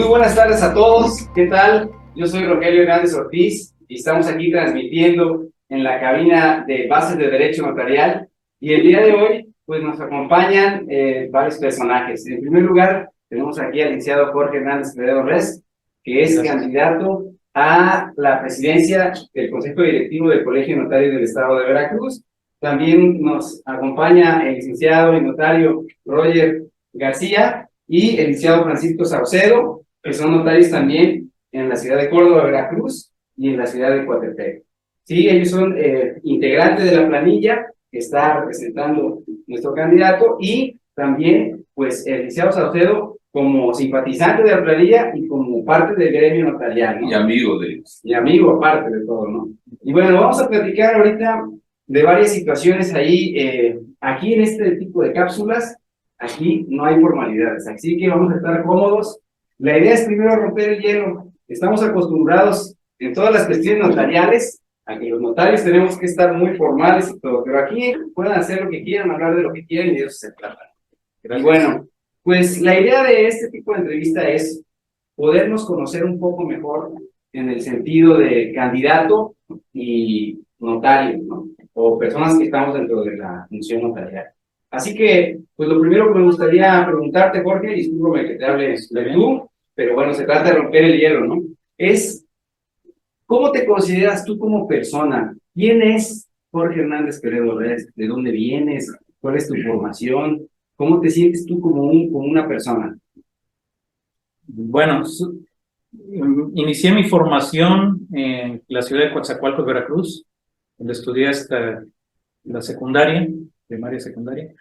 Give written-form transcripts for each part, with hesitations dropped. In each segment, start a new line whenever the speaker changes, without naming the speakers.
buenas tardes a todos, ¿qué tal? Yo soy Rogelio Hernández Ortiz y estamos aquí transmitiendo en la cabina de Bases de Derecho Notarial y el día de hoy pues nos acompañan varios personajes. En primer lugar tenemos aquí al licenciado Jorge Hernández Res, que es candidato a la presidencia del Consejo Directivo del Colegio de Notarios del Estado de Veracruz. También nos acompaña el licenciado y notario Roger García y el licenciado Francisco Saucedo, que son notarios también en la ciudad de Córdoba, Veracruz y en la ciudad de Coatepec. Sí, ellos son integrantes de la planilla que está representando nuestro candidato y también, pues, el licenciado Saucedo como simpatizante de la planilla y como parte del gremio notarial, ¿no?
Y amigo de ellos.
Y amigo aparte de todo, ¿no? Y bueno, vamos a platicar ahorita de varias situaciones ahí, aquí en este tipo de cápsulas. Aquí no hay formalidades, así que vamos a estar cómodos. La idea es primero romper el hielo. Estamos acostumbrados en todas las cuestiones notariales a que los notarios tenemos que estar muy formales y todo, pero aquí pueden hacer lo que quieran, hablar de lo que quieran y de eso se trata. Y bueno, pues la idea de este tipo de entrevista es podernos conocer un poco mejor en el sentido de candidato y notario, ¿no? O personas que estamos dentro de la función notarial. Así que, pues lo primero que me gustaría preguntarte, Jorge, discúlpame que te hables de tú, pero bueno, se trata de romper el hielo, ¿no? Es, ¿cómo te consideras tú como persona? ¿Quién es Jorge Hernández Peredo Res? ¿De dónde vienes? ¿Cuál es tu formación? ¿Cómo te sientes tú como una persona?
Bueno, inicié mi formación en la ciudad de Coatzacoalcos, Veracruz, donde estudié hasta la secundaria, primaria y secundaria.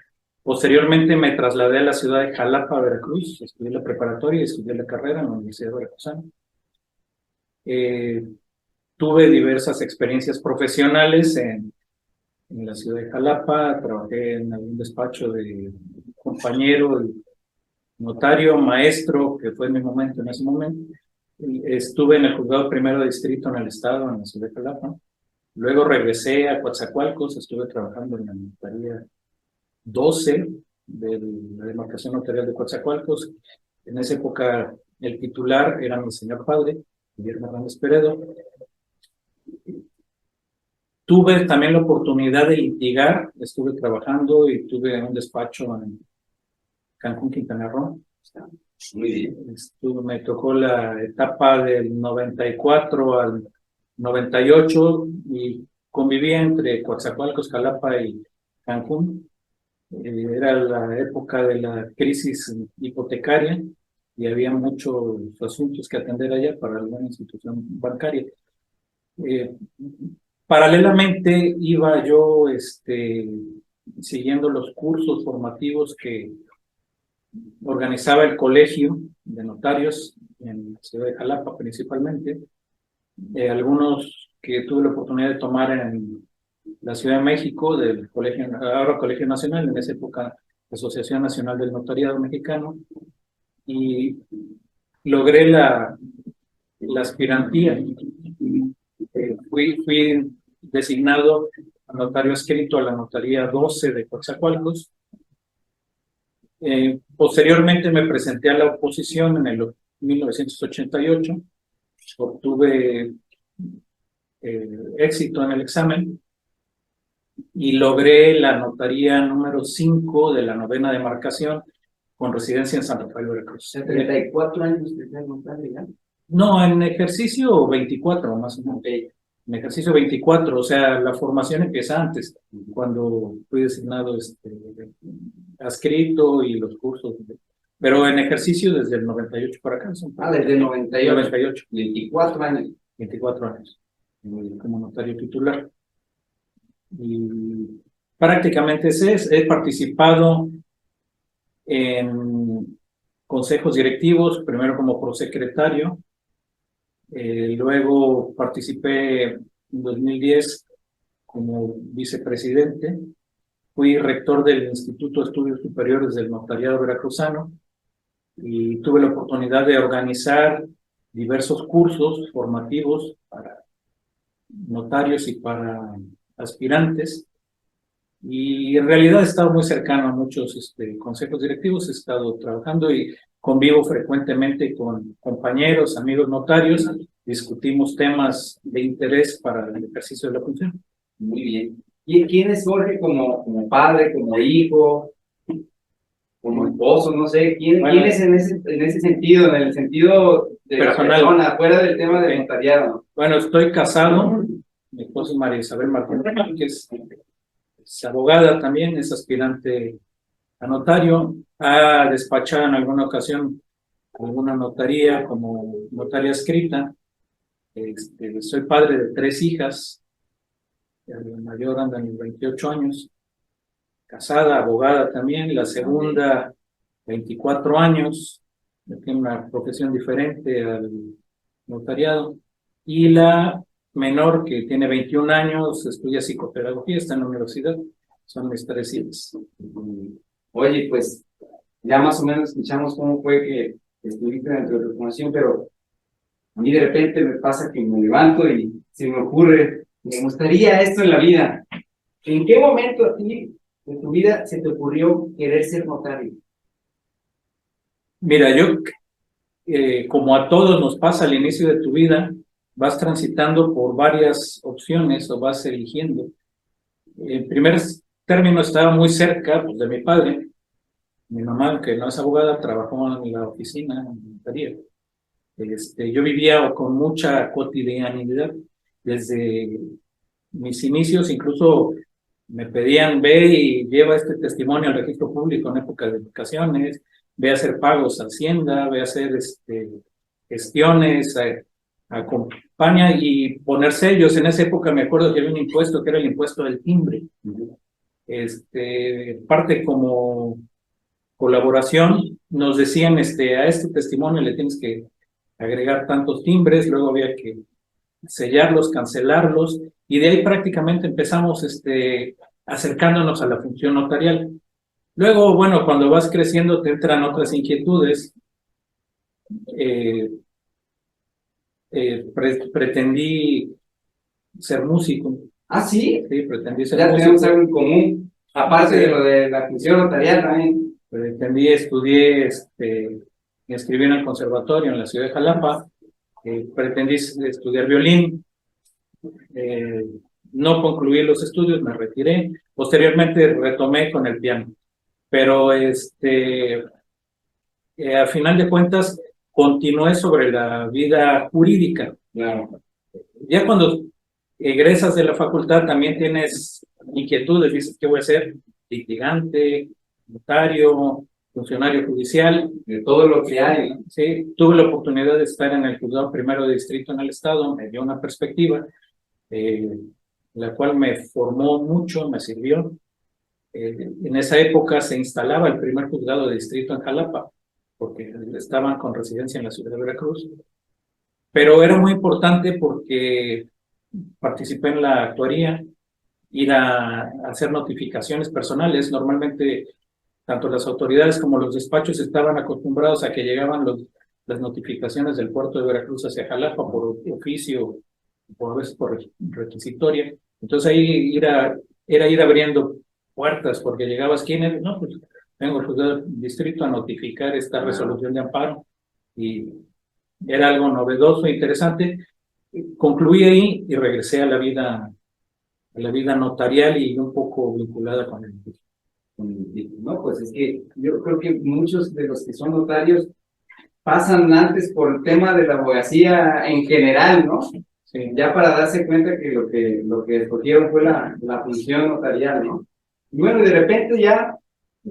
Posteriormente me trasladé a la ciudad de Jalapa, Veracruz, estudié la preparatoria y estudié la carrera en la Universidad Veracruzana. Tuve diversas experiencias profesionales en la ciudad de Jalapa, trabajé en algún despacho de compañero, notario, maestro, que fue en mi momento, en ese momento. Estuve en el juzgado primero de distrito en el estado, en la ciudad de Jalapa. Luego regresé a Coatzacoalcos, estuve trabajando en la notaría 12 de la demarcación notarial de Coatzacoalcos. En esa época el titular era mi señor padre, Guillermo Hernández Peredo. Tuve también la oportunidad de litigar, estuve trabajando y tuve un despacho en Cancún, Quintana Roo.
Muy bien.
Me tocó la etapa del 94 al 98 y conviví entre Coatzacoalcos, Jalapa y Cancún. Era la época de la crisis hipotecaria y había muchos asuntos que atender allá para alguna institución bancaria. Paralelamente iba yo siguiendo los cursos formativos que organizaba el Colegio de Notarios en la ciudad de Jalapa principalmente, algunos que tuve la oportunidad de tomar en la Ciudad de México, del Colegio, ahora Colegio Nacional, en esa época Asociación Nacional del Notariado Mexicano, y logré la aspirantía. Fui designado a notario adscrito a la notaría 12 de Coatzacoalcos. Posteriormente me presenté a la oposición en el 1988, obtuve éxito en el examen y logré la notaría número 5 de la 9ª demarcación con residencia en San Rafael, Veracruz.
34 años de ser notario, ¿ya?
No, en ejercicio 24 más o menos. En ejercicio 24, o sea, la formación empieza antes, cuando fui designado adscrito y los cursos. Pero en ejercicio desde el 98 para acá.
Desde el 98.
98.
24 años.
24 años como notario titular. Y prácticamente he participado en consejos directivos, primero como prosecretario, luego participé en 2010 como vicepresidente, fui rector del Instituto de Estudios Superiores del Notariado Veracruzano y tuve la oportunidad de organizar diversos cursos formativos para notarios y para aspirantes, y en realidad he estado muy cercano a muchos consejos directivos, he estado trabajando y convivo frecuentemente con compañeros, amigos notarios, discutimos temas de interés para el ejercicio de la función.
Muy bien. ¿Y quién es Jorge como padre, como hijo, como esposo? No sé, ¿quién es en ese sentido, en el sentido de
personal,
la persona, fuera del tema del notariado?
Bueno, estoy casado, mi esposa es María Isabel Martín, que es abogada también, es aspirante a notario, ha despachado en alguna ocasión alguna notaría como notaria escrita. Soy padre de 3 hijas, la mayor anda en 28 años, casada, abogada también, la segunda 24 años, tiene una profesión diferente al notariado, y la menor que tiene 21 años, estudia psicopedagogía, está en la universidad, son mis 3 hijas.
Oye, pues ya más o menos escuchamos cómo fue que estuviste dentro de tu formación, pero a mí de repente me pasa que me levanto y se me ocurre, me gustaría esto en la vida. ¿En qué momento a ti, en tu vida, se te ocurrió querer ser notario?
Mira, yo, como a todos nos pasa al inicio de tu vida, vas transitando por varias opciones o vas eligiendo. En primer término estaba muy cerca pues, de mi padre. Mi mamá, que no es abogada, trabajó en la oficina, en notaría. Yo vivía con mucha cotidianidad desde mis inicios, incluso me pedían, ve y lleva este testimonio al registro público en época de vacaciones, ve a hacer pagos a Hacienda, ve a hacer gestiones, acompaña y poner sellos. En esa época me acuerdo que había un impuesto que era el impuesto del timbre. Parte como colaboración, nos decían, a este testimonio le tienes que agregar tantos timbres, luego había que sellarlos, cancelarlos, y de ahí prácticamente empezamos acercándonos a la función notarial. Luego, bueno, cuando vas creciendo te entran otras inquietudes. Pretendí ser músico.
¿Ah, sí?
Sí, pretendí ser
ya
músico.
Tenemos algo en común, aparte de lo de la función notarial también.
Estudié, me inscribí en el conservatorio en la ciudad de Jalapa. Pretendí estudiar violín. No concluí los estudios, me retiré. Posteriormente retomé con el piano. Pero a final de cuentas continué sobre la vida jurídica.
Claro.
Ya cuando egresas de la facultad también tienes inquietudes, dices, ¿qué voy a hacer? Litigante, notario, funcionario judicial.
De todo lo que hay, ¿no?
Sí, tuve la oportunidad de estar en el juzgado primero de distrito en el estado, me dio una perspectiva, la cual me formó mucho, me sirvió. En esa época se instalaba el primer juzgado de distrito en Jalapa, porque estaban con residencia en la ciudad de Veracruz. Pero era muy importante porque participé en la actuaría, ir a hacer notificaciones personales. Normalmente, tanto las autoridades como los despachos estaban acostumbrados a que llegaban las notificaciones del puerto de Veracruz hacia Jalapa por oficio, o a veces por requisitoria. Entonces ahí era ir abriendo puertas, porque llegabas, ¿quién eres? No, pues vengo al distrito a notificar esta resolución de amparo, y era algo novedoso e interesante. Concluí ahí y regresé a la vida notarial y un poco vinculada con el
No, pues es que yo creo que muchos de los que son notarios pasan antes por el tema de la abogacía en general, ¿no? Sí. Ya para darse cuenta que lo que escogieron fue la función notarial, ¿no? Y bueno, de repente ya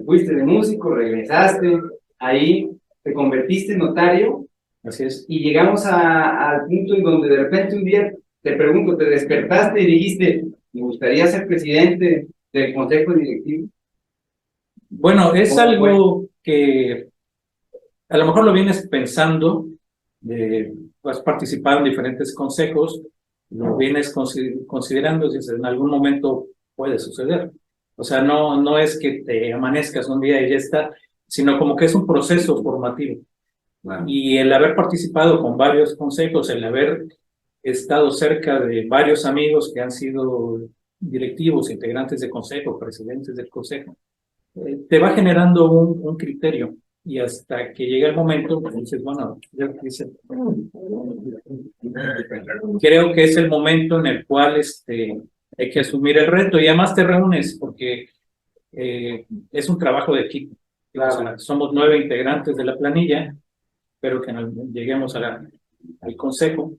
fuiste de músico, regresaste, ahí te convertiste en notario.
Así es.
Y llegamos al punto en donde de repente un día, te pregunto, te despertaste y dijiste, me gustaría ser presidente del consejo directivo.
Bueno, es algo que a lo mejor lo vienes pensando, has participado en diferentes consejos, lo vienes considerando, si en algún momento puede suceder. O sea, no es que te amanezcas un día y ya está, sino como que es un proceso formativo. Wow. Y el haber participado con varios consejos, el haber estado cerca de varios amigos que han sido directivos, integrantes de consejo, presidentes del consejo, te va generando un criterio. y hasta que llega el momento, pues dices, bueno, creo que es el momento en el cual hay que asumir el reto, y además te reúnes porque es un trabajo de equipo. Claro. O sea, somos 9 integrantes de la planilla, espero que lleguemos al consejo,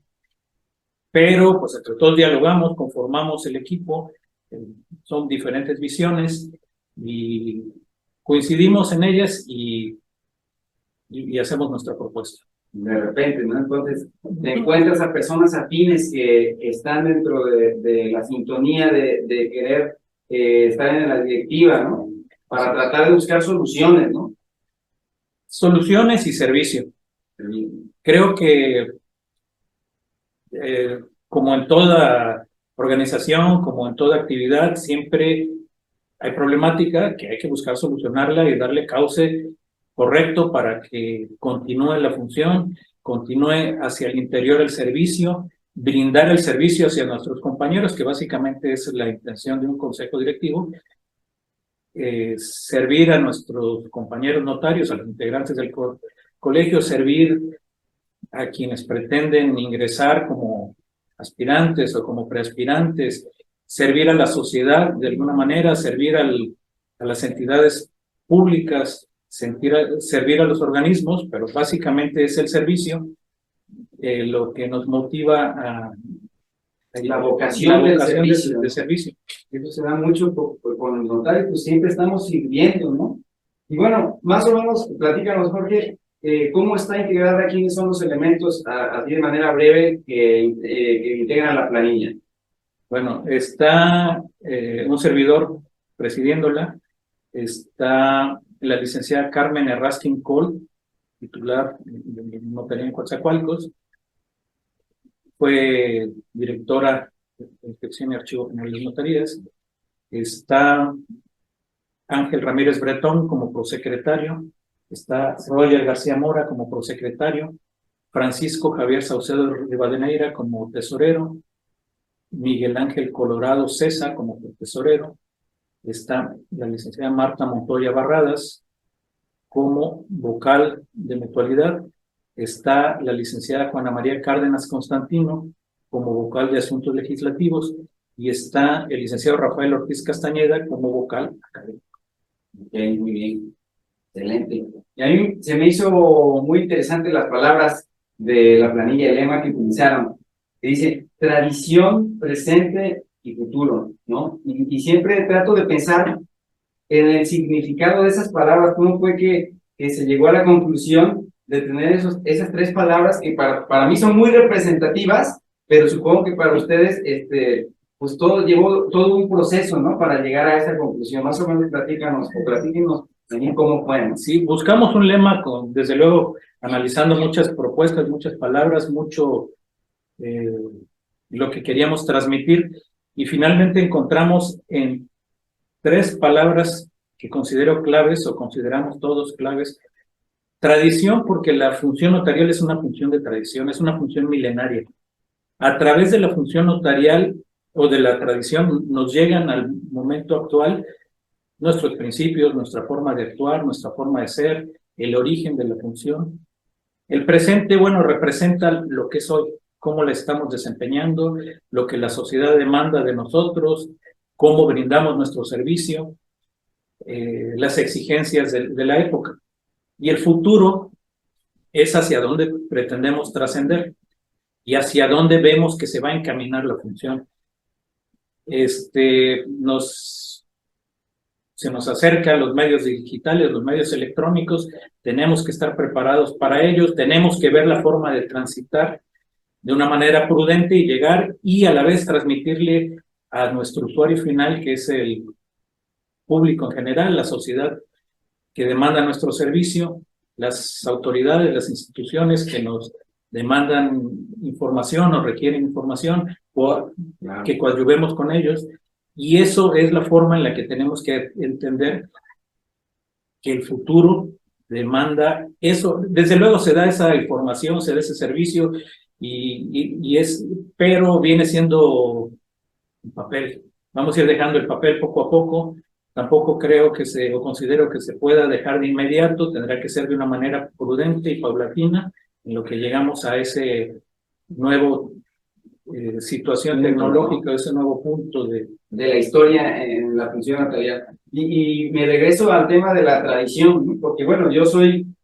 pero pues entre todos dialogamos, conformamos el equipo, son diferentes visiones y coincidimos en ellas y hacemos nuestra propuesta.
De repente, ¿no? Entonces, te encuentras a personas afines que están dentro de la sintonía de querer estar en la directiva, ¿no? Para tratar de buscar soluciones, ¿no?
Soluciones y servicio. Creo que como en toda organización, como en toda actividad, siempre hay problemática que hay que buscar solucionarla y darle cauce correcto para que continúe la función, continúe hacia el interior el servicio, brindar el servicio hacia nuestros compañeros, que básicamente es la intención de un consejo directivo, servir a nuestros compañeros notarios, a los integrantes del colegio, servir a quienes pretenden ingresar como aspirantes o como preaspirantes, servir a la sociedad de alguna manera, servir a las entidades públicas, servir a los organismos, pero básicamente es el servicio lo que nos motiva a
la vocación del servicio.
De servicio.
Eso se da mucho con el notario, pues siempre estamos sirviendo, ¿no? Y bueno, más o menos, platícanos, Jorge, ¿cómo está integrada? ¿Quiénes son los elementos, así de manera breve, que integran la planilla?
Bueno, está un servidor presidiéndola, está la licenciada Carmen Erraskin Cole, titular de notaría en Coatzacoalcos, fue directora de Inspección y Archivo General de Notarías, está Ángel Ramírez Bretón como prosecretario, está Roger García Mora como prosecretario, Francisco Javier Saucedo Rivadeneira como tesorero, Miguel Ángel Colorado César como tesorero, está la licenciada Marta Montoya Barradas como vocal de mutualidad, está la licenciada Juana María Cárdenas Constantino como vocal de asuntos legislativos y está el licenciado Rafael Ortiz Castañeda como vocal académico.
Ok, muy bien, excelente. Y a mí se me hizo muy interesante las palabras de la planilla de lema que utilizaron, que dice tradición, presente y futuro, ¿no? Y siempre trato de pensar en el significado de esas palabras, cómo fue que se llegó a la conclusión de tener esas 3 palabras que para mí son muy representativas, pero supongo que para ustedes, pues llevó todo un proceso, ¿no? Para llegar a esa conclusión. Más o menos platíquenos también cómo fue, ¿no?
Sí, buscamos un lema desde luego, analizando muchas propuestas, muchas palabras, mucho lo que queríamos transmitir, y finalmente encontramos en 3 palabras que considero claves, o consideramos todos claves. Tradición, porque la función notarial es una función de tradición, es una función milenaria. A través de la función notarial o de la tradición nos llegan al momento actual nuestros principios, nuestra forma de actuar, nuestra forma de ser, el origen de la función. El presente, bueno, representa lo que es hoy, cómo la estamos desempeñando, lo que la sociedad demanda de nosotros, cómo brindamos nuestro servicio, las exigencias de la época. Y el futuro es hacia dónde pretendemos trascender y hacia dónde vemos que se va a encaminar la función. Se nos acercan los medios digitales, los medios electrónicos, tenemos que estar preparados para ellos, tenemos que ver la forma de transitar de una manera prudente y llegar y a la vez transmitirle a nuestro usuario final, que es el público en general, la sociedad que demanda nuestro servicio, las autoridades, las instituciones que nos demandan información o requieren información, o que coadyuvemos con ellos. Y eso es la forma en la que tenemos que entender que el futuro demanda eso. Desde luego se da esa información, se da ese servicio, pero viene siendo un papel. Vamos a ir dejando el papel poco a poco Tampoco creo que o considero que se pueda dejar de inmediato, tendrá que ser de una manera prudente y paulatina en lo que llegamos a ese nuevo situación tecnológica, ese nuevo punto
de la historia en la función notarial. Y me regreso al tema de la tradición, ¿no? Porque bueno, yo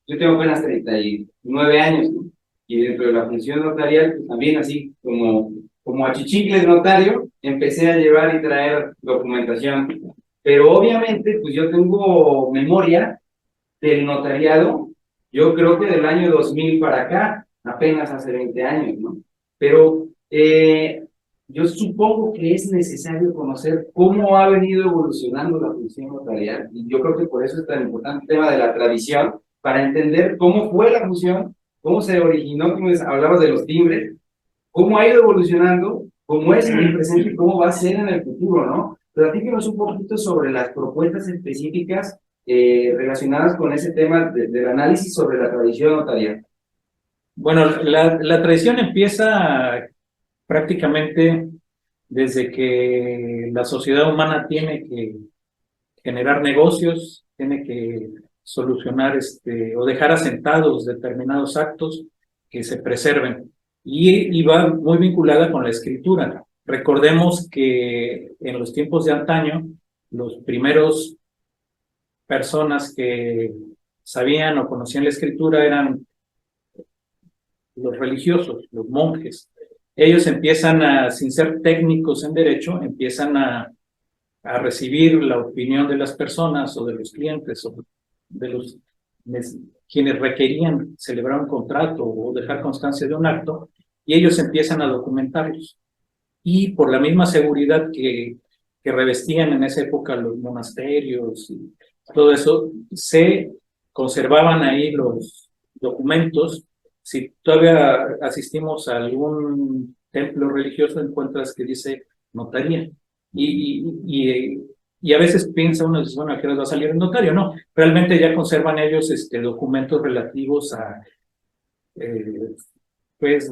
tengo apenas 39 años, ¿no? Y dentro de la función notarial, pues también así como achichicles notario, empecé a llevar y traer documentación. Pero obviamente, pues yo tengo memoria del notariado, yo creo que del año 2000 para acá, apenas hace 20 años, ¿no? Pero yo supongo que es necesario conocer cómo ha venido evolucionando la función notarial, y yo creo que por eso es tan importante el tema de la tradición, para entender cómo fue la función, cómo se originó, como hablabas de los timbres, cómo ha ido evolucionando, cómo es en el presente y cómo va a ser en el futuro, ¿no? Platíquenos un poquito sobre las propuestas específicas relacionadas con ese tema del análisis sobre la tradición notarial.
Bueno, la tradición empieza prácticamente desde que la sociedad humana tiene que generar negocios, tiene que solucionar o dejar asentados determinados actos que se preserven. Y va muy vinculada con la escritura. Recordemos que en los tiempos de antaño, los primeros personas que sabían o conocían la escritura eran los religiosos, los monjes. Ellos empiezan sin ser técnicos en derecho, empiezan a recibir la opinión de las personas o de los clientes o de los quienes requerían celebrar un contrato o dejar constancia de un acto, y ellos empiezan a documentarlos. Y por la misma seguridad que revestían en esa época los monasterios y todo eso, se conservaban ahí los documentos. Si todavía asistimos a algún templo religioso, encuentras que dice notaría. Y a veces piensa uno, bueno, ¿a qué hora va a salir el notario? No, realmente ya conservan ellos documentos relativos a, pues,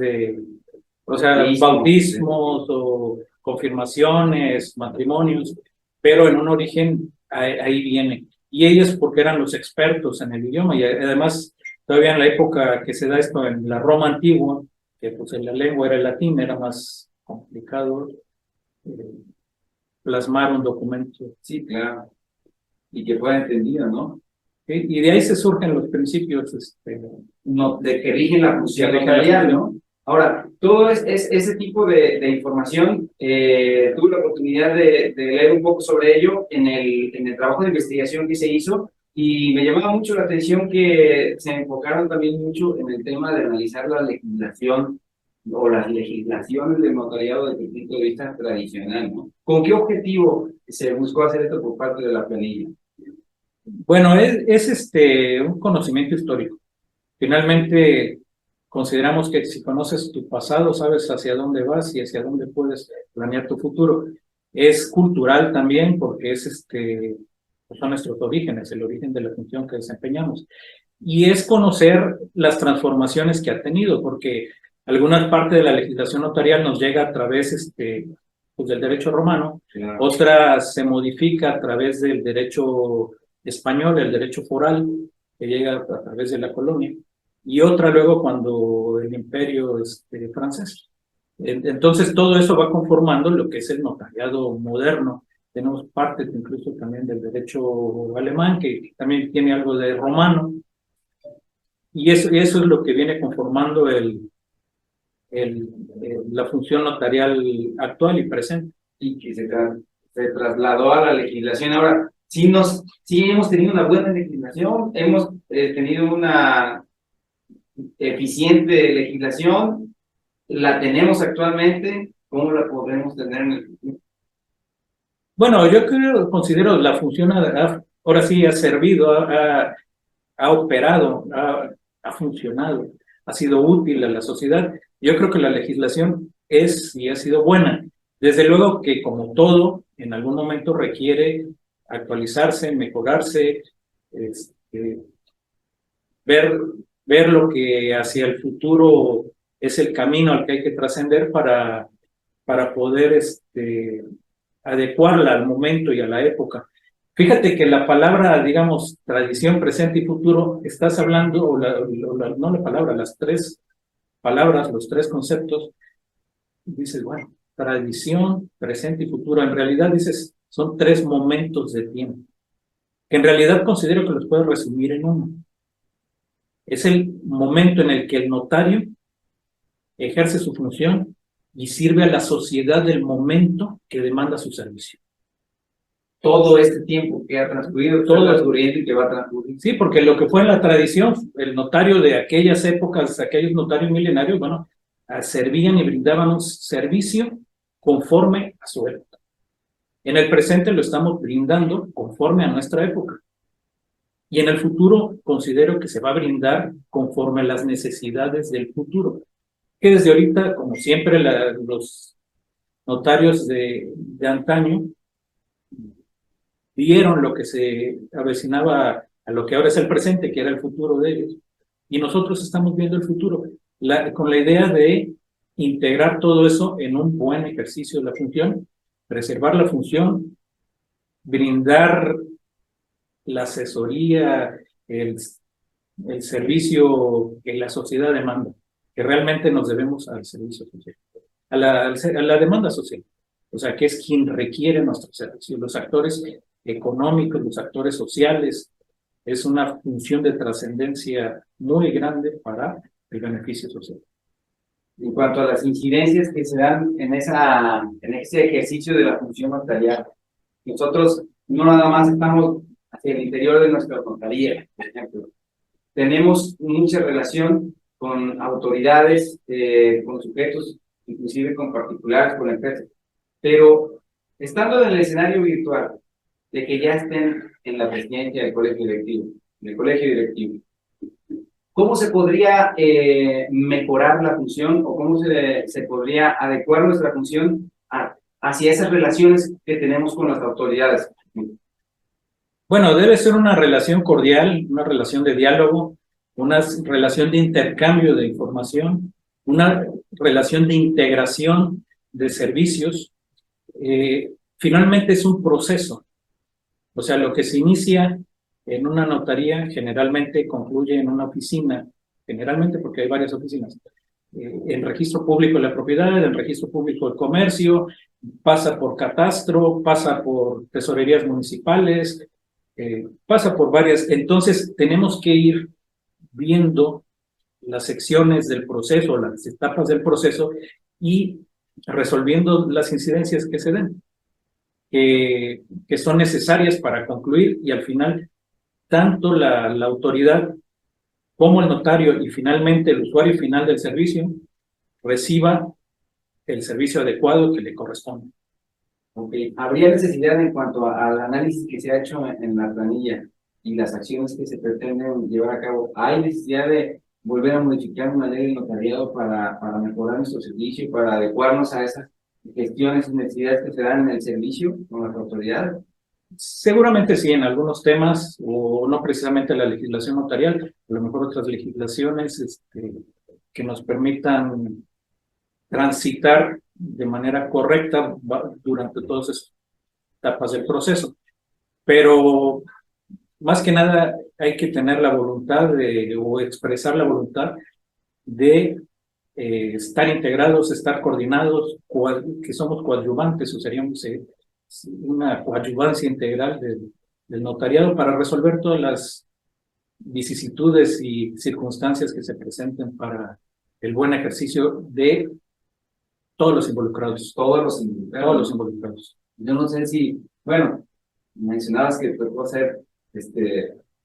o sea, bautismos o confirmaciones, matrimonios, pero en un origen ahí viene. Y ellos porque eran los expertos en el idioma, y además todavía en la época que se da esto en la Roma antigua, que pues en la lengua era el latín, era más complicado plasmar un documento.
Sí, claro. Y que fuera entendido, ¿no?
Y de ahí se surgen los principios
no, de que rigen la función notarial, ¿no? Ahora, todo ese tipo de información, tuve la oportunidad de leer un poco sobre ello en el trabajo de investigación que se hizo, y me llamaba mucho la atención que se enfocaron también mucho en el tema de analizar la legislación o las legislaciones del notariado desde el punto de vista tradicional, ¿no? ¿Con qué objetivo se buscó hacer esto por parte de la planilla?
Bueno, es un conocimiento histórico. Finalmente, consideramos que si conoces tu pasado, sabes hacia dónde vas y hacia dónde puedes planear tu futuro. Es cultural también porque pues son nuestros orígenes, el origen de la función que desempeñamos. Y es conocer las transformaciones que ha tenido, porque alguna parte de la legislación notarial nos llega a través pues del derecho romano, claro. Otra se modifica a través del derecho español, el derecho foral, que llega a través de la colonia, y otra luego cuando el imperio francés. Entonces todo eso va conformando lo que es el notariado moderno. Tenemos parte incluso también del derecho alemán, que también tiene algo de romano, y eso es lo que viene conformando la función notarial actual y presente.
Y que se trasladó a la legislación. Ahora, sí hemos tenido una buena legislación, hemos tenido una eficiente legislación, la tenemos actualmente, ¿cómo la podemos tener en el futuro?
Bueno, yo considero la función, ahora sí ha servido, ha operado, ha funcionado, ha sido útil a la sociedad. Yo creo que la legislación es y ha sido buena. Desde luego que, como todo, en algún momento requiere actualizarse, mejorarse, ver lo que hacia el futuro es el camino al que hay que trascender para poder adecuarla al momento y a la época. Fíjate que la palabra, digamos, tradición, presente y futuro, estás hablando, no la palabra, las tres palabras, los tres conceptos, dices, bueno, tradición, presente y futuro, en realidad dices, son tres momentos de tiempo, que en realidad considero que los puedo resumir en uno. Es el momento en el que el notario ejerce su función y sirve a la sociedad del momento que demanda su servicio.
Todo este tiempo que ha transcurrido, todo transcurriendo y que va a transcurrir.
Sí, porque lo que fue en la tradición, el notario de aquellas épocas, aquellos notarios milenarios, bueno, servían y brindaban un servicio conforme a su época. En el presente lo estamos brindando conforme a nuestra época. Y en el futuro considero que se va a brindar conforme a las necesidades del futuro. Que desde ahorita, como siempre, los notarios de antaño vieron lo que se avecinaba a lo que ahora es el presente, que era el futuro de ellos. Y nosotros estamos viendo el futuro, con la idea de integrar todo eso en un buen ejercicio de la función, preservar la función, brindar la asesoría, el servicio que la sociedad demanda, que realmente nos debemos al servicio social, a la demanda social. O sea, que es quien requiere nuestro servicio. Los actores económicos, los actores sociales, es una función de trascendencia muy grande para el beneficio social.
En cuanto a las incidencias que se dan en ese ejercicio de la función notarial, nosotros no nada más estamos hacia el interior de nuestra notaría, por ejemplo. Tenemos mucha relación con autoridades, con sujetos, inclusive con particulares, con empresas. Pero estando en el escenario virtual, de que ya estén en la presidencia del colegio directivo, ¿cómo se podría mejorar la función o cómo se podría adecuar nuestra función hacia esas relaciones que tenemos con las autoridades?
Bueno, debe ser una relación cordial, una relación de diálogo, una relación de intercambio de información, una relación de integración de servicios. Finalmente es un proceso. O sea, lo que se inicia en una notaría generalmente concluye en una oficina, generalmente porque hay varias oficinas. El registro público de la propiedad, el registro público del comercio, pasa por catastro, pasa por tesorerías municipales, pasa por varias. Entonces tenemos que ir viendo las secciones del proceso, las etapas del proceso y resolviendo las incidencias que se den, que son necesarias para concluir y al final tanto la autoridad como el notario y finalmente el usuario final del servicio reciba el servicio adecuado que le corresponde.
Okay. ¿Habría necesidad en cuanto al análisis que se ha hecho en la planilla y las acciones que se pretenden llevar a cabo? ¿Hay necesidad de volver a modificar una ley de notariado para mejorar nuestro servicio, para adecuarnos a esas gestiones y necesidades que se dan en el servicio con las autoridades?
Seguramente sí, en algunos temas, o no precisamente la legislación notarial, a lo mejor otras legislaciones que nos permitan transitar de manera correcta durante todas esas etapas del proceso. Pero más que nada hay que tener la voluntad o expresar la voluntad de estar integrados, estar coordinados, que somos coadyuvantes o seríamos una coadyuvancia integral del notariado para resolver todas las vicisitudes y circunstancias que se presenten para el buen ejercicio de todos los involucrados.
Todos los involucrados. Yo no sé si, bueno, mencionabas que tocó ser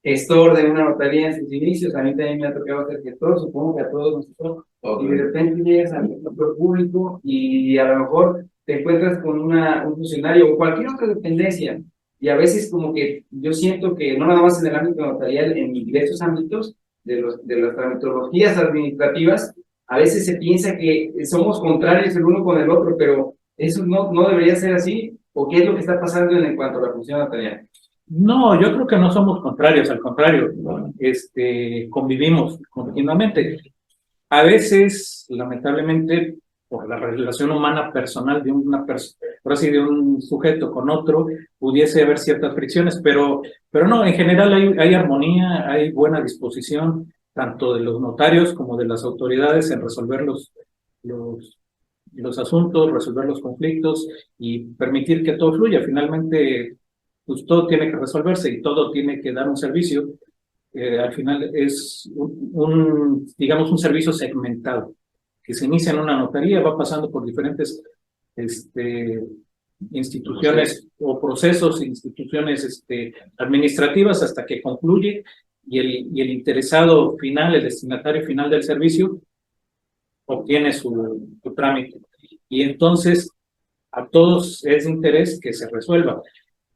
gestor de una notaría en sus inicios, a mí también me ha tocado ser gestor, supongo que a todos nosotros, y de repente llegas al sector público y a lo mejor te encuentras con un funcionario o cualquier otra dependencia, y a veces como que yo siento que no nada más en el ámbito notarial, en diversos ámbitos de las tramitologías administrativas, a veces se piensa que somos contrarios el uno con el otro, pero eso no debería ser así. ¿O qué es lo que está pasando en cuanto a la función notarial?
No, yo creo que no somos contrarios, al contrario, convivimos continuamente. A veces, lamentablemente, por la relación humana personal de una persona, ahora sí, de un sujeto con otro, pudiese haber ciertas fricciones, pero no, en general hay armonía, hay buena disposición, tanto de los notarios como de las autoridades en resolver los, los asuntos, resolver los conflictos y permitir que todo fluya. Finalmente, pues todo tiene que resolverse y todo tiene que dar un servicio. Al final es digamos, un servicio segmentado que se inicia en una notaría, va pasando por diferentes instituciones o procesos, instituciones administrativas hasta que concluye y el interesado final, el destinatario final del servicio, obtiene su trámite. Y entonces a todos es de interés que se resuelva.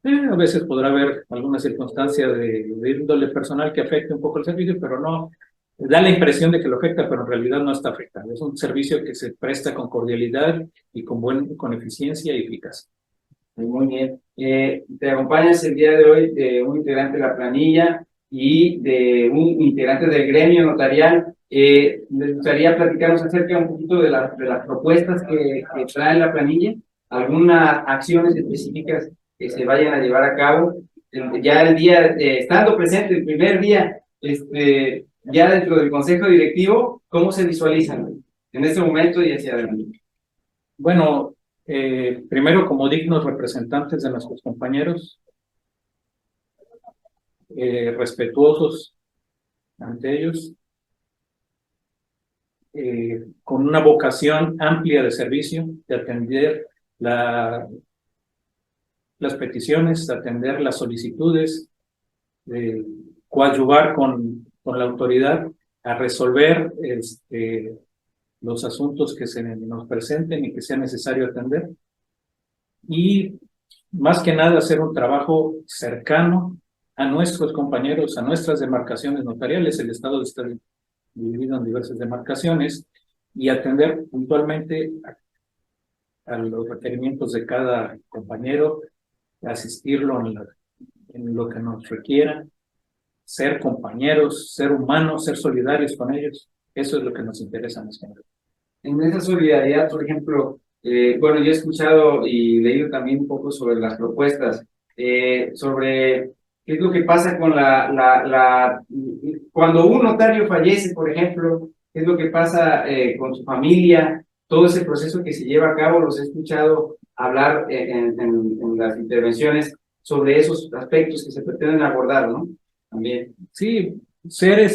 A veces podrá haber alguna circunstancia de índole personal que afecte un poco el servicio, pero no, da la impresión de que lo afecta, pero en realidad no está afectando. Es un servicio que se presta con cordialidad y con eficiencia y eficacia.
Muy bien. Te acompañas el día de hoy de un integrante de la planilla y de un integrante del gremio notarial. ¿Les gustaría platicarnos acerca un poquito de las propuestas que trae la planilla? ¿Algunas acciones específicas que se vayan a llevar a cabo? Ya el día, estando presente el primer día, ya dentro del consejo directivo, ¿cómo se visualizan en este momento y hacia adelante?
Bueno, primero como dignos representantes de nuestros compañeros, respetuosos ante ellos, con una vocación amplia de servicio, de atender las peticiones, de atender las solicitudes, de coadyuvar con la autoridad a resolver los asuntos que se nos presenten y que sea necesario atender. Y más que nada hacer un trabajo cercano a nuestros compañeros, a nuestras demarcaciones notariales. El Estado está dividido en diversas demarcaciones y atender puntualmente a los requerimientos de cada compañero, asistirlo en lo que nos requiera, ser compañeros, ser humanos, ser solidarios con ellos. Eso es lo que nos interesa más que nada.
En esa solidaridad, por ejemplo, bueno, yo he escuchado y leído también un poco sobre las propuestas, sobre qué es lo que pasa con cuando un notario fallece, por ejemplo, qué es lo que pasa con su familia, todo ese proceso que se lleva a cabo. Los he escuchado hablar en las intervenciones sobre esos aspectos que se pretenden abordar, ¿no? También.
Sí, ser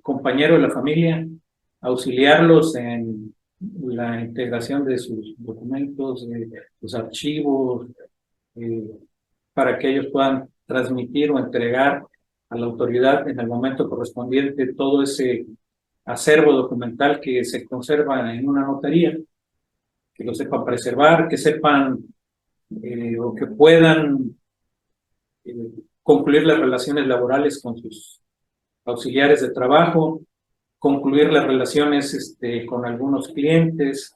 compañero de la familia, auxiliarlos en la integración de sus documentos, de sus archivos, para que ellos puedan transmitir o entregar a la autoridad en el momento correspondiente todo ese acervo documental que se conserva en una notaría, que lo sepan preservar, que sepan o que puedan concluir las relaciones laborales con sus auxiliares de trabajo, concluir las relaciones con algunos clientes,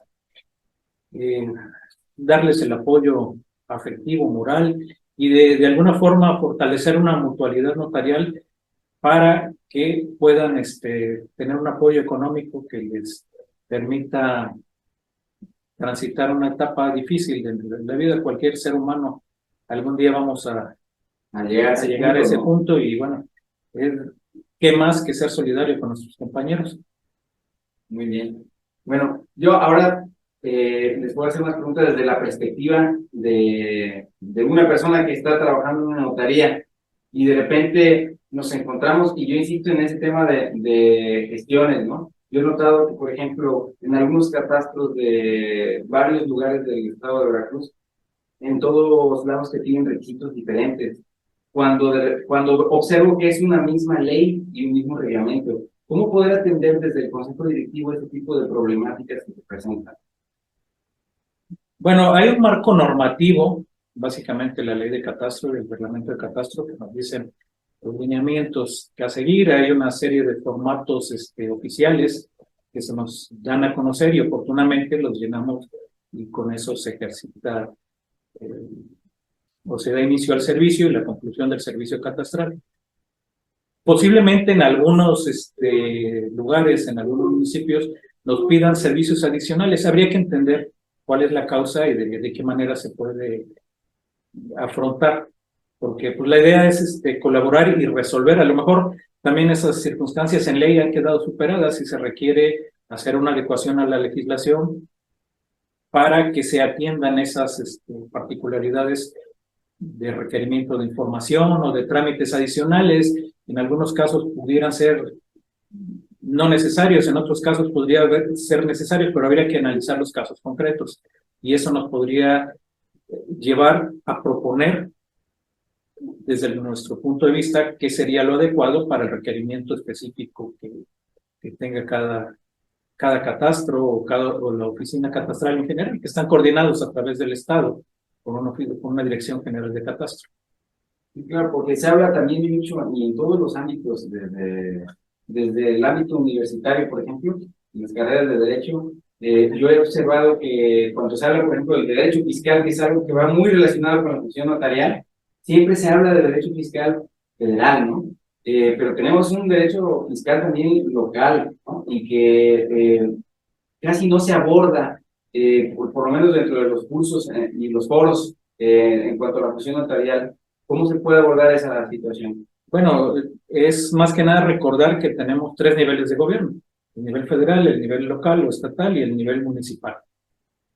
darles el apoyo afectivo, moral y de alguna forma fortalecer una mutualidad notarial para que puedan tener un apoyo económico que les permita transitar una etapa difícil de la vida de cualquier ser humano. Algún día vamos a llegar a ese punto y bueno, ¿qué más que ser solidario con nuestros compañeros?
Muy bien. Bueno, yo ahora les voy a hacer unas preguntas desde la perspectiva de una persona que está trabajando en una notaría y de repente nos encontramos, y yo insisto en ese tema de gestiones, ¿no? Yo he notado que, por ejemplo, en algunos catastros de varios lugares del estado de Veracruz, en todos lados que tienen requisitos diferentes, cuando observo que es una misma ley y un mismo reglamento, ¿cómo poder atender desde el consejo directivo este tipo de problemáticas que se presentan?
Bueno, hay un marco normativo, básicamente la ley de catastro y el reglamento de catastro, que nos dicen los lineamientos que a seguir. Hay una serie de formatos oficiales que se nos dan a conocer y oportunamente los llenamos y con eso se ejercita o se da inicio al servicio y la conclusión del servicio catastral. Posiblemente en algunos lugares, en algunos municipios, nos pidan servicios adicionales. Habría que entender cuál es la causa y de qué manera se puede afrontar, porque pues la idea es colaborar y resolver. A lo mejor también esas circunstancias en ley han quedado superadas y se requiere hacer una adecuación a la legislación para que se atiendan esas particularidades de requerimiento de información o de trámites adicionales. En algunos casos pudieran ser no necesarios, en otros casos podría ser necesarios, pero habría que analizar los casos concretos. Y eso nos podría llevar a proponer, desde nuestro punto de vista, qué sería lo adecuado para el requerimiento específico que tenga cada catastro o la oficina catastral en general, que están coordinados a través del Estado por una Dirección General de Catastro.
Y claro, porque se habla también mucho y en todos los ámbitos, desde el ámbito universitario, por ejemplo, en las carreras de Derecho, yo he observado que cuando se habla, por ejemplo, del derecho fiscal, que es algo que va muy relacionado con la función notarial, siempre se habla de derecho fiscal federal, ¿no? Pero tenemos un derecho fiscal también local, ¿no? Y que casi no se aborda, por lo menos dentro de los cursos y los foros en cuanto a la función notarial. ¿Cómo se puede abordar esa situación?
Bueno, es más que nada recordar que tenemos 3 niveles de gobierno: el nivel federal, el nivel local o estatal y el nivel municipal.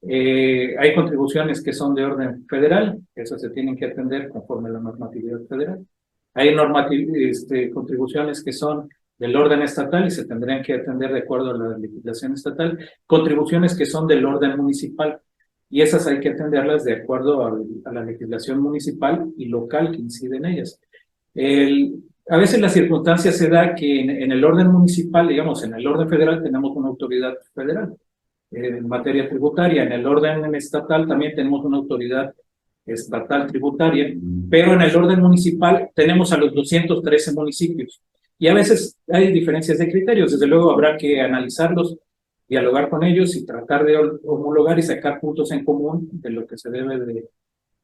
Hay contribuciones que son de orden federal, esas se tienen que atender conforme a la normatividad federal. Hay contribuciones que son del orden estatal y se tendrían que atender de acuerdo a la legislación estatal. Contribuciones que son del orden municipal y esas hay que atenderlas de acuerdo a la legislación municipal y local que incide en ellas. A veces la circunstancia se da que en el orden municipal, digamos, en el orden federal tenemos una autoridad federal en materia tributaria. En el orden estatal también tenemos una autoridad estatal tributaria, pero en el orden municipal tenemos a los 213 municipios. Y a veces hay diferencias de criterios. Desde luego habrá que analizarlos, dialogar con ellos y tratar de homologar y sacar puntos en común de lo que se debe de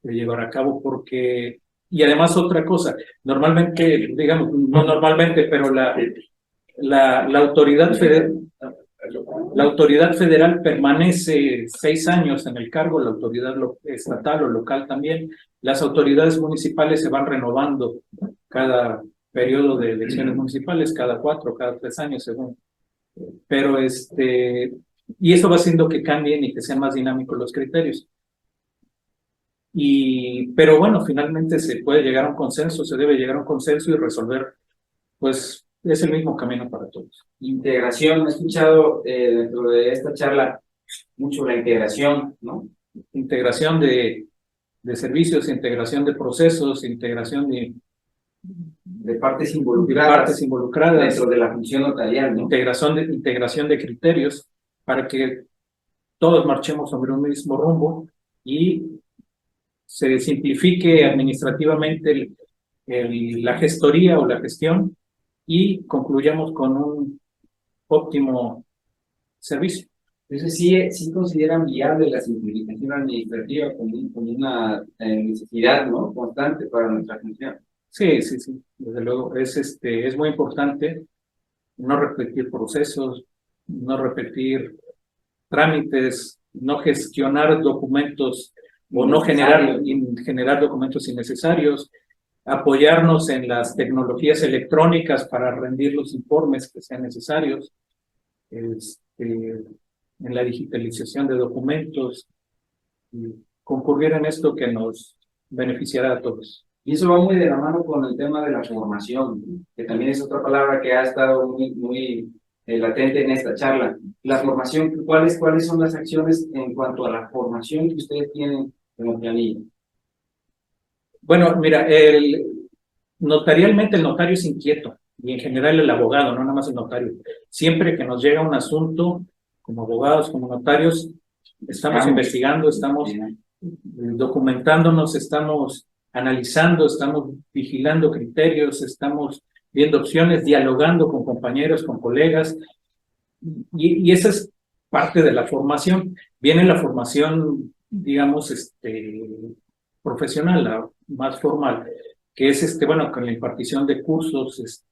llevar a cabo, porque... Y además otra cosa, normalmente, digamos, no normalmente, pero la autoridad federal... La autoridad federal permanece 6 años en el cargo, la autoridad estatal o local también. Las autoridades municipales se van renovando cada periodo de elecciones municipales, cada 4, cada 3 años, según. Pero y eso va haciendo que cambien y que sean más dinámicos los criterios. Pero bueno, finalmente se puede llegar a un consenso, se debe llegar a un consenso y resolver, pues es el mismo camino para todos.
Integración, he escuchado dentro de esta charla mucho la integración, ¿no?
Integración de servicios, integración de procesos, integración
de partes involucradas dentro de la función notarial, ¿no?
Integración de criterios para que todos marchemos sobre un mismo rumbo y se simplifique administrativamente la gestoría o la gestión y concluyamos con un óptimo servicio.
Entonces, sí consideran viable la simplificación administrativa como una necesidad, ¿no?, constante para nuestra función.
Sí, desde luego. Es muy importante no repetir procesos, no repetir trámites, no gestionar documentos o no generar documentos innecesarios, apoyarnos en las tecnologías electrónicas para rendir los informes que sean necesarios, en la digitalización de documentos, y concurrir en esto que nos beneficiará a todos.
Y eso va muy de la mano con el tema de la formación, que también es otra palabra que ha estado muy latente en esta charla. La formación, ¿cuáles son las acciones en cuanto a la formación que ustedes tienen en la planilla?
Bueno, mira, notarialmente el notario es inquieto, y en general el abogado, no nada más el notario. Siempre que nos llega un asunto, como abogados, como notarios, estamos investigando, estamos documentándonos, estamos analizando, estamos vigilando criterios, estamos viendo opciones, dialogando con compañeros, con colegas, y esa es parte de la formación. Viene la formación, digamos, profesional, la más formal, que es bueno, con la impartición de cursos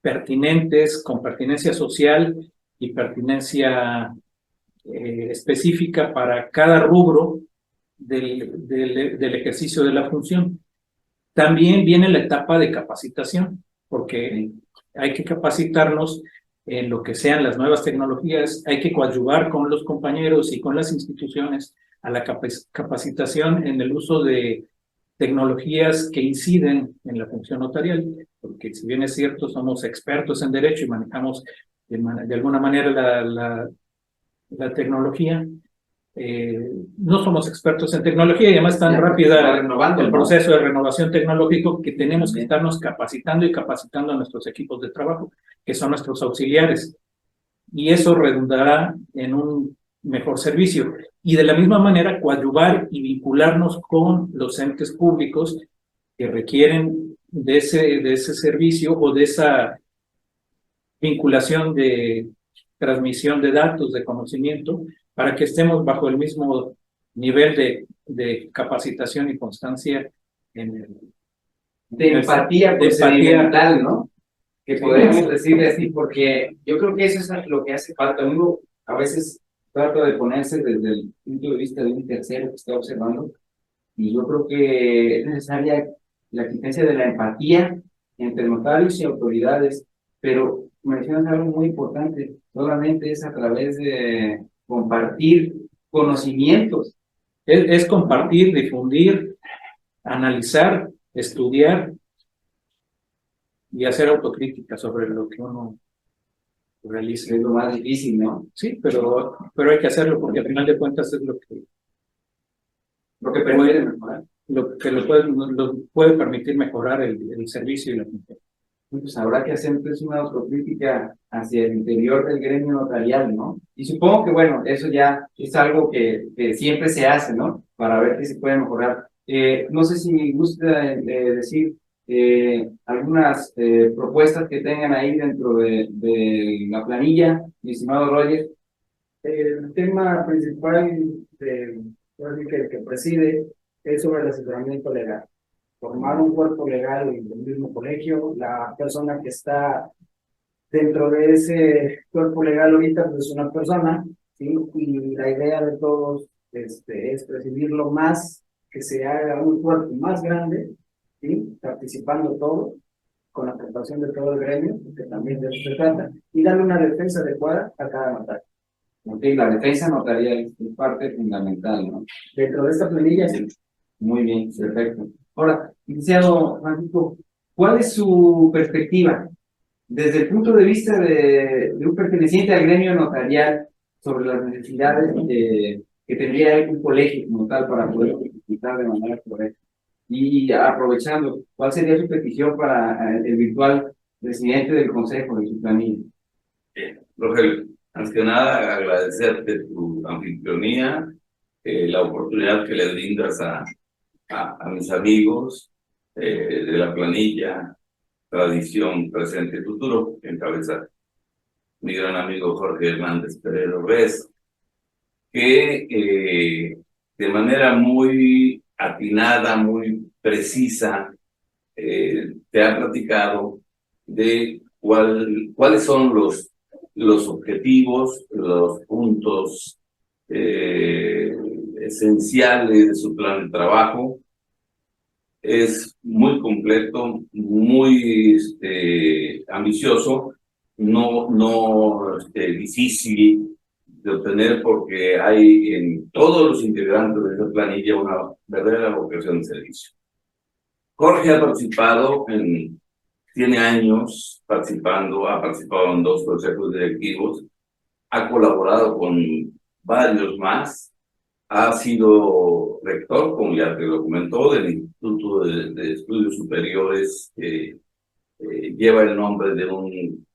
pertinentes, con pertinencia social y pertinencia específica para cada rubro del ejercicio de la función. También viene la etapa de capacitación, porque hay que capacitarnos en lo que sean las nuevas tecnologías, hay que coadyuvar con los compañeros y con las instituciones a la capacitación en el uso de tecnologías que inciden en la función notarial, porque si bien es cierto, somos expertos en derecho y manejamos de alguna manera la tecnología, no somos expertos en tecnología y además tan rápida el proceso de renovación tecnológico que tenemos que estarnos capacitando y capacitando a nuestros equipos de trabajo, que son nuestros auxiliares, y eso redundará en un mejor servicio. Y de la misma manera, coadyuvar y vincularnos con los entes públicos que requieren de ese servicio o de esa vinculación de transmisión de datos, de conocimiento, para que estemos bajo el mismo nivel de capacitación y constancia
de empatía procedimental, ¿no? Que podríamos decirle así, porque yo creo que eso es lo que hace falta. Uno a veces trata de ponerse desde el punto de vista de un tercero que está observando, y yo creo que es necesaria la existencia de la empatía entre notarios y autoridades, pero mencionas algo muy importante, solamente es a través de compartir conocimientos.
Es compartir, difundir, analizar, estudiar y hacer autocrítica sobre lo que uno realiza.
Es lo más difícil, ¿no?
Sí, pero hay que hacerlo porque al final de cuentas es lo que
permite mejorar.
Lo que lo puede permitir mejorar el servicio y la función.
Pues habrá que hacer entonces una autocrítica hacia el interior del gremio notarial, ¿no? Y supongo que, bueno, eso ya es algo que siempre se hace, ¿no? Para ver qué se puede mejorar. No sé si me gusta decir algunas propuestas que tengan ahí dentro de la planilla, mi estimado Roger.
El tema principal que preside es sobre el asesoramiento legal. Formar un cuerpo legal en el mismo colegio, la persona que está dentro de ese cuerpo legal ahorita pues es una persona, ¿sí? Y la idea de todos es presidirlo más, que se haga un cuerpo más grande, ¿sí? Participando todos, con la aportación de todo el gremio, que también de eso se trata, y darle una defensa adecuada a cada notario.
Okay, la defensa notarial es parte fundamental, ¿no?
Dentro de esta planilla, sí.
Muy bien, perfecto. Ahora, licenciado Francisco, ¿cuál es su perspectiva desde el punto de vista de un perteneciente al gremio notarial sobre las necesidades que tendría un colegio como tal para poder participar de manera correcta? Y aprovechando, ¿cuál sería su petición para el virtual presidente del Consejo de su planilla?
Rogelio, antes que nada, agradecerte tu anfitrionía, la oportunidad que le brindas a mis amigos de la planilla Tradición, Presente y Futuro, que encabeza mi gran amigo Jorge Hernández Pereira Reyes, que de manera muy atinada, muy precisa, te ha platicado de cuáles son los objetivos, los puntos esenciales de su plan de trabajo. Es muy completo, muy ambicioso, no difícil de obtener, porque hay en todos los integrantes de esta planilla una verdadera vocación de servicio. Jorge ha participado tiene años participando, ha participado en 2 consejos directivos, ha colaborado con varios más, ha sido rector, como ya te lo comentó, del Instituto de Estudios Superiores, lleva el nombre de un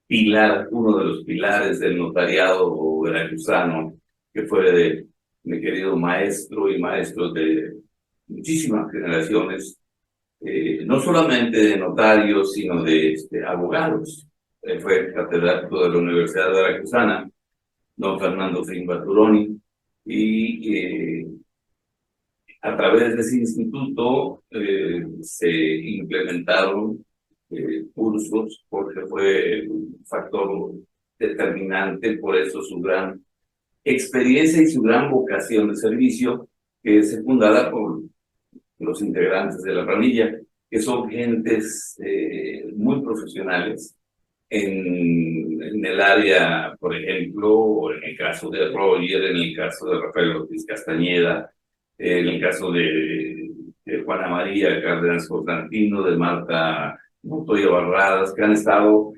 pilar, uno de los pilares del notariado veracruzano, que fue de mi querido maestro y maestros de muchísimas generaciones, no solamente de notarios, sino de abogados. Fue catedrático de la Universidad Veracruzana, don Fernando Frimbaturoni, y a través de ese instituto se implementaron cursos, porque fue un factor determinante, por eso su gran experiencia y su gran vocación de servicio, que es secundada por los integrantes de la planilla, que son gentes muy profesionales en el área, por ejemplo, en el caso de Roger, en el caso de Rafael Ortiz Castañeda, en el caso de Juana María Cárdenas Constantino, de Marta Montoya Barradas, que han estado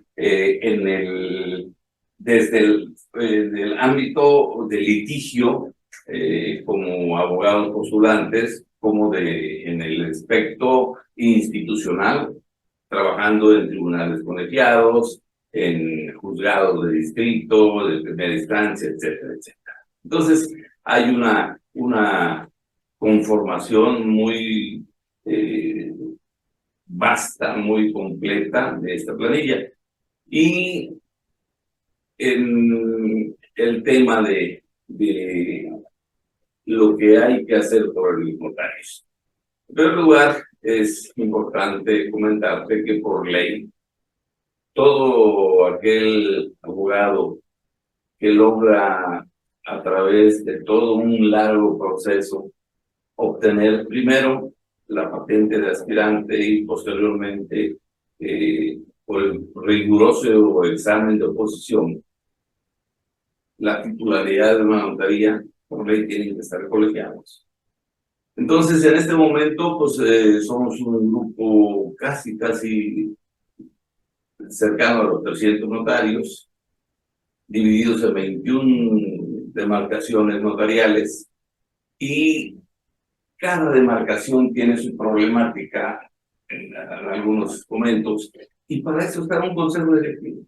desde el ámbito del litigio como abogados postulantes, como en el aspecto institucional, trabajando en tribunales colegiados, en juzgados de distrito, de primera instancia, etcétera, etcétera. Entonces, hay una conformación muy vasta, muy completa de esta planilla. Y en el tema de lo que hay que hacer por los notarios. En primer lugar, es importante comentarte que por ley, todo aquel abogado que logra a través de todo un largo proceso obtener primero la patente de aspirante y posteriormente por el riguroso examen de oposición, la titularidad de una notaría, por ley tienen que estar colegiados. Entonces, en este momento, pues somos un grupo casi cercano a los 300 notarios, divididos en 21 demarcaciones notariales, y cada demarcación tiene su problemática en algunos momentos, y para eso está un consejo directivo.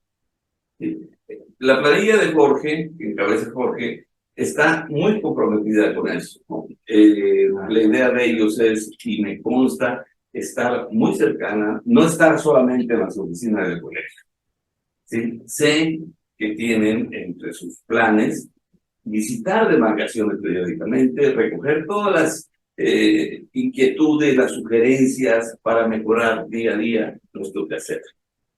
La planilla de Jorge, que encabeza Jorge, está muy comprometida con eso, ¿no? La idea de ellos es, y me consta, estar muy cercana, no estar solamente en las oficinas del colegio. ¿Sí? Sé que tienen entre sus planes visitar demarcaciones periódicamente, recoger todas las inquietudes, las sugerencias para mejorar día a día nuestro quehacer.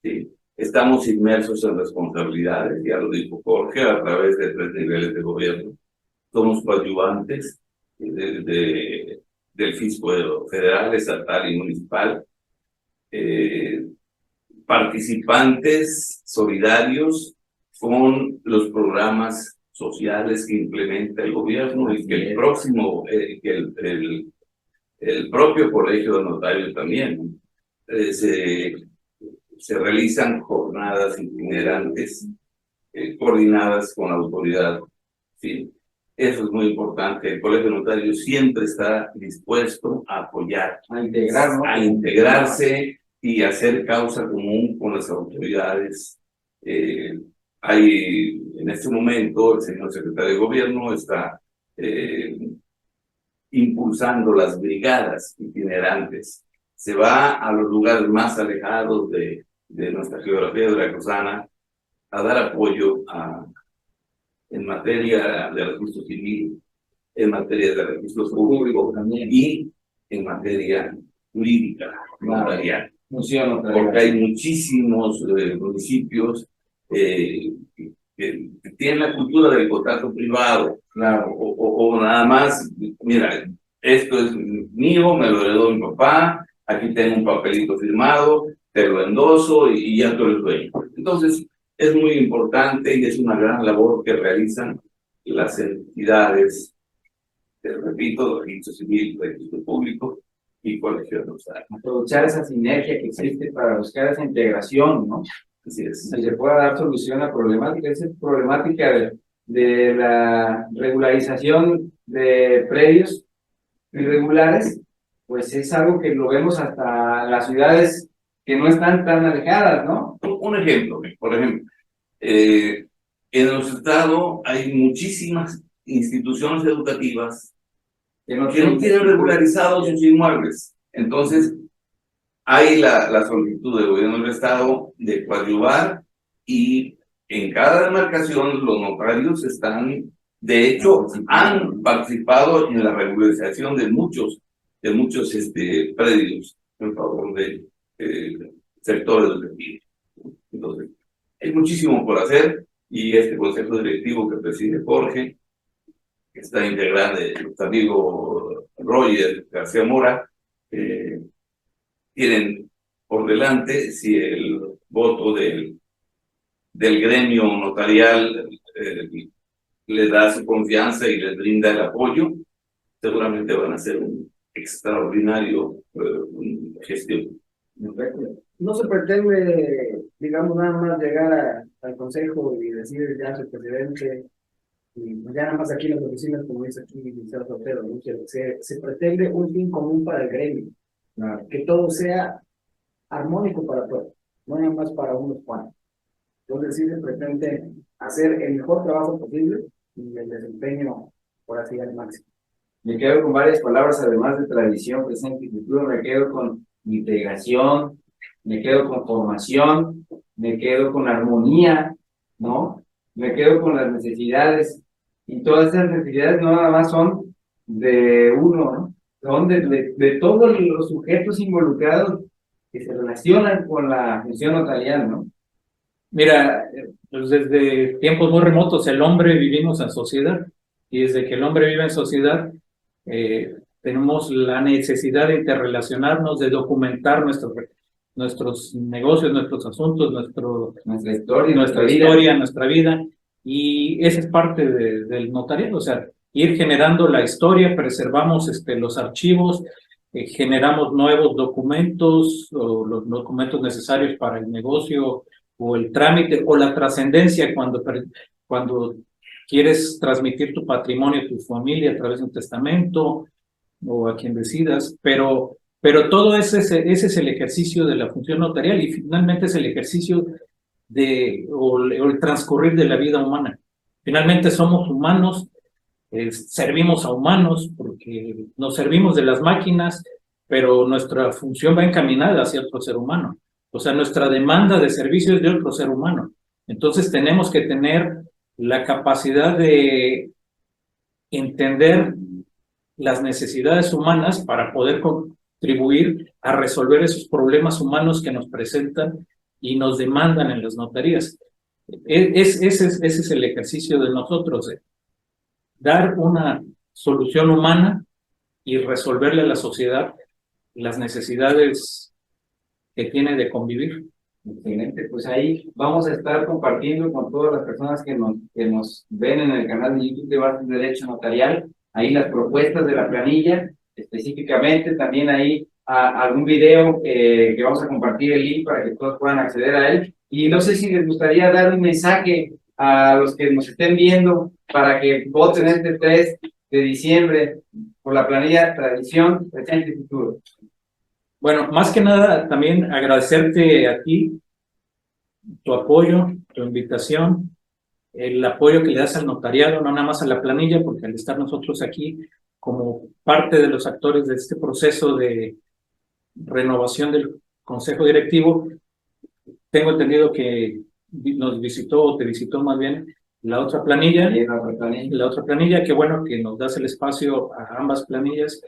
¿Sí? Estamos inmersos en responsabilidades, ya lo dijo Jorge, a través de 3 niveles de gobierno. Somos coadyuvantes del fisco federal, estatal y municipal. Participantes solidarios con los programas sociales que implementa el gobierno y que el próximo, el propio Colegio de Notarios también. Se realizan jornadas itinerantes coordinadas con la autoridad. ¿Sí? Eso es muy importante. El Colegio de Notarios siempre está dispuesto a apoyar, a integrarse y hacer causa común con las autoridades. Hay, en este momento, el señor secretario de Gobierno está impulsando las brigadas itinerantes. Se va a los lugares más alejados de nuestra geografía veracruzana a dar apoyo en materia de registro civil, en materia de registro público y en materia jurídica, notarial. Porque hay muchísimos municipios que tienen la cultura del contrato privado, claro, o nada más, mira, esto es mío, me lo heredó mi papá, aquí tengo un papelito firmado, te lo endoso y ya tú eres dueño. Entonces, es muy importante y es una gran labor que realizan las entidades, te repito, registro civil, registro público y colegio de notarios.
Aprovechar esa sinergia que existe para buscar esa integración, ¿no?
Así es.
Si se pueda dar solución a la problemática, esa problemática de la regularización de predios irregulares, pues es algo que lo vemos hasta las ciudades que no están tan alejadas, ¿no?
Un ejemplo, por ejemplo, en nuestro estado hay muchísimas instituciones educativas que no tienen regularizados sus inmuebles. Entonces, hay la solicitud del gobierno del estado de coadyuvar y en cada demarcación los notarios están, de hecho, han participado en la regularización de muchos predios en favor de sectores educativos. Entonces, hay muchísimo por hacer y este consejo directivo que preside Jorge que está integrada nuestro amigo Roger García Mora, tienen por delante, si el voto del gremio notarial le da su confianza y les brinda el apoyo, seguramente van a hacer un extraordinario gestión.
No se pretende, digamos, nada más llegar al consejo y decir ya soy presidente, y ya nada más aquí en las oficinas, como dice aquí el licenciado Sotero, ¿no? Se pretende un fin común para el gremio, que todo sea armónico para todos, no nada más para unos cuantos. Entonces sí se pretende hacer el mejor trabajo posible y el desempeño, por así, al máximo.
Me quedo con varias palabras, además de tradición, presente y futuro. Me quedo con integración, me quedo con formación, me quedo con armonía, ¿no? Me quedo con las necesidades, y todas esas necesidades no nada más son de uno, ¿no? Son de todos los sujetos involucrados que se relacionan con la función notarial, ¿no?
Mira, pues desde tiempos muy remotos el hombre vivimos en sociedad, y desde que el hombre vive en sociedad tenemos la necesidad de interrelacionarnos, de documentar nuestros negocios, nuestros asuntos,
Nuestra historia,
nuestra vida, y esa es parte del notariado, o sea, ir generando la historia, preservamos los archivos, generamos nuevos documentos, o los documentos necesarios para el negocio, o el trámite, o la trascendencia cuando quieres transmitir tu patrimonio a tu familia a través de un testamento, o a quien decidas, pero todo ese es el ejercicio de la función notarial, y finalmente es el ejercicio o el transcurrir de la vida humana. Finalmente somos humanos, servimos a humanos porque nos servimos de las máquinas, pero nuestra función va encaminada hacia otro ser humano. O sea, nuestra demanda de servicio es de otro ser humano. Entonces tenemos que tener la capacidad de entender las necesidades humanas para poder contribuir a resolver esos problemas humanos que nos presentan y nos demandan en las notarías. Ese es el ejercicio de nosotros, dar una solución humana y resolverle a la sociedad las necesidades que tiene de convivir.
Excelente, pues ahí vamos a estar compartiendo con todas las personas que nos ven en el canal de YouTube de Bases de Derecho Notarial, ahí las propuestas de la planilla, específicamente también ahí algún video que vamos a compartir el link para que todos puedan acceder a él. Y no sé si les gustaría dar un mensaje a los que nos estén viendo para que voten este 3 de diciembre por la planilla Tradición, Presente y Futuro.
Bueno, más que nada también agradecerte a ti, tu apoyo, tu invitación, el apoyo que le das al notariado, no nada más a la planilla, porque al estar nosotros aquí como parte de los actores de este proceso de renovación del Consejo Directivo, tengo entendido que nos visitó, o te visitó más bien, la otra planilla, que bueno que nos das el espacio a ambas planillas.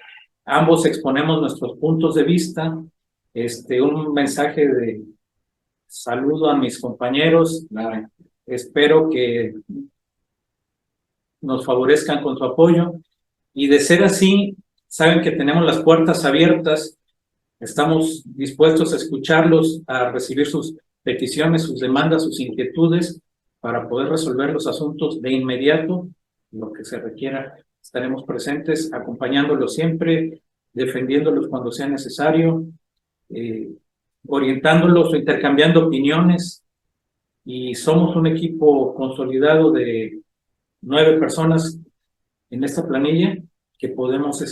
Ambos exponemos nuestros puntos de vista, un mensaje de saludo a mis compañeros. Espero que nos favorezcan con su apoyo, y de ser así, saben que tenemos las puertas abiertas, estamos dispuestos a escucharlos, a recibir sus peticiones, sus demandas, sus inquietudes, para poder resolver los asuntos de inmediato, lo que se requiera. Estaremos presentes, acompañándolos siempre, defendiéndolos cuando sea necesario, orientándolos o intercambiando opiniones, y somos un equipo consolidado de 9 personas en esta planilla que podemos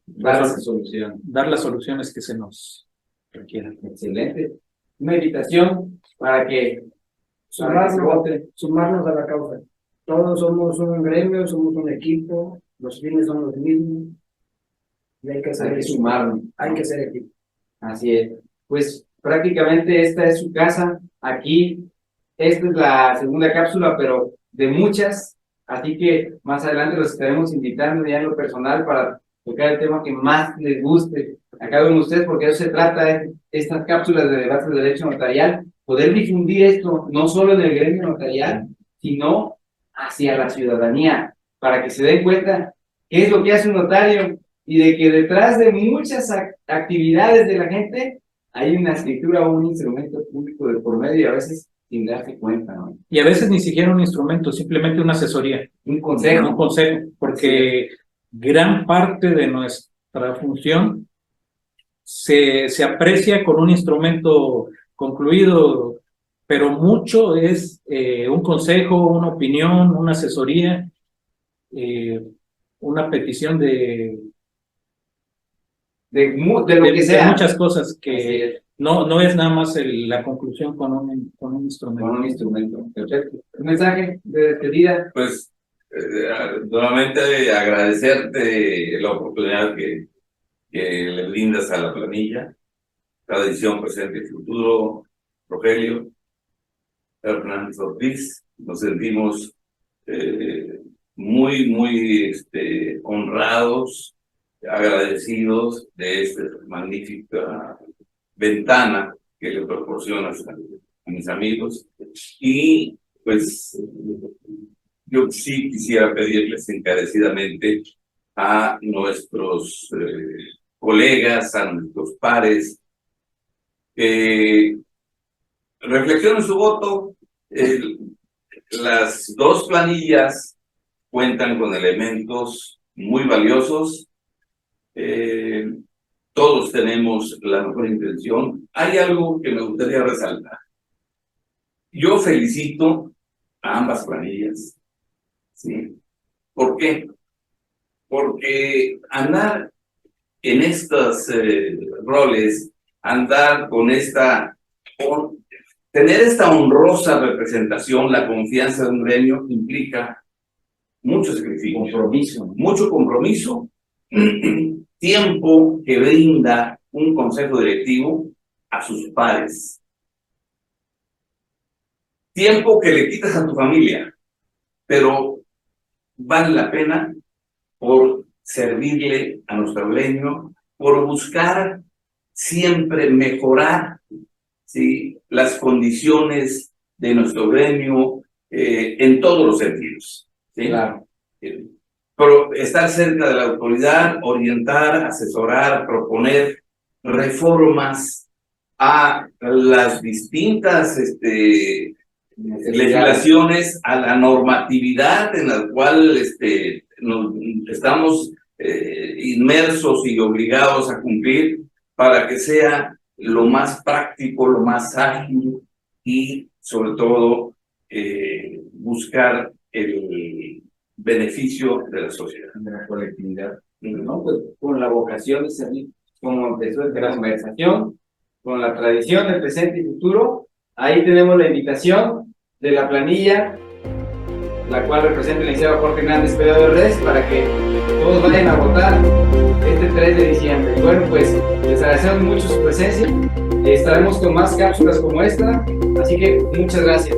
dar las soluciones que se nos requieran.
Excelente. Una invitación para que
sumarnos a la causa. Todos somos un gremio, somos un equipo, los fines son los mismos, y hay que
sumarnos.
Hay que ser equipo.
Así es. Pues prácticamente esta es su casa. Aquí, esta es la segunda cápsula, pero de muchas. Así que más adelante los estaremos invitando ya en lo personal para tocar el tema que más les guste a cada uno de ustedes, porque eso se trata de estas cápsulas de debate de derecho notarial, poder difundir esto no solo en el gremio notarial, sino hacia la ciudadanía, para que se den cuenta qué es lo que hace un notario y de que detrás de muchas actividades de la gente hay una escritura o un instrumento público de por medio, y a veces sin darse cuenta, ¿no?
Y a veces ni siquiera un instrumento, simplemente una asesoría.
Un consejo.
Un consejo, porque gran parte de nuestra función se aprecia con un instrumento concluido, pero mucho es un consejo, una opinión, una asesoría, una petición de
lo que sea.
de muchas cosas que no es nada más la conclusión con un instrumento.
Con un instrumento. Perfecto. Un mensaje de despedida.
Pues nuevamente agradecerte la oportunidad que le brindas a la planilla, cada edición presente y futuro. Rogelio Hernández Ortiz, nos sentimos muy honrados, agradecidos de esta magnífica ventana que le proporcionas a mis amigos. Y pues yo sí quisiera pedirles encarecidamente a nuestros colegas, a nuestros pares, que reflexionen su voto. Las dos planillas cuentan con elementos muy valiosos. Todos tenemos la mejor intención. Hay algo que me gustaría resaltar. Yo felicito a ambas planillas, ¿sí? ¿Por qué? Porque andar en estos roles, andar con tener esta honrosa representación, la confianza de un gremio, implica mucho sacrificio, mucho compromiso, tiempo que brinda un consejo directivo a sus pares, tiempo que le quitas a tu familia, pero vale la pena por servirle a nuestro gremio, por buscar siempre mejorar, ¿sí?, las condiciones de nuestro gremio en todos los sentidos, ¿sí?
Claro.
Pero estar cerca de la autoridad, orientar, asesorar, proponer reformas a las distintas legislaciones, a la normatividad en la cual estamos inmersos y obligados a cumplir, para que sea lo más práctico, lo más ágil y sobre todo buscar el beneficio de la sociedad,
de la colectividad, ¿no? Pues con la vocación de servir, como empezó esta conversación, con la tradición del presente y futuro. Ahí tenemos la invitación de la planilla, la cual representa el licenciado Jorge Hernández Peredo de Res, para que todos vayan a votar este 3 de diciembre. Y bueno, pues les agradecemos mucho su presencia. Estaremos con más cápsulas como esta, así que muchas gracias.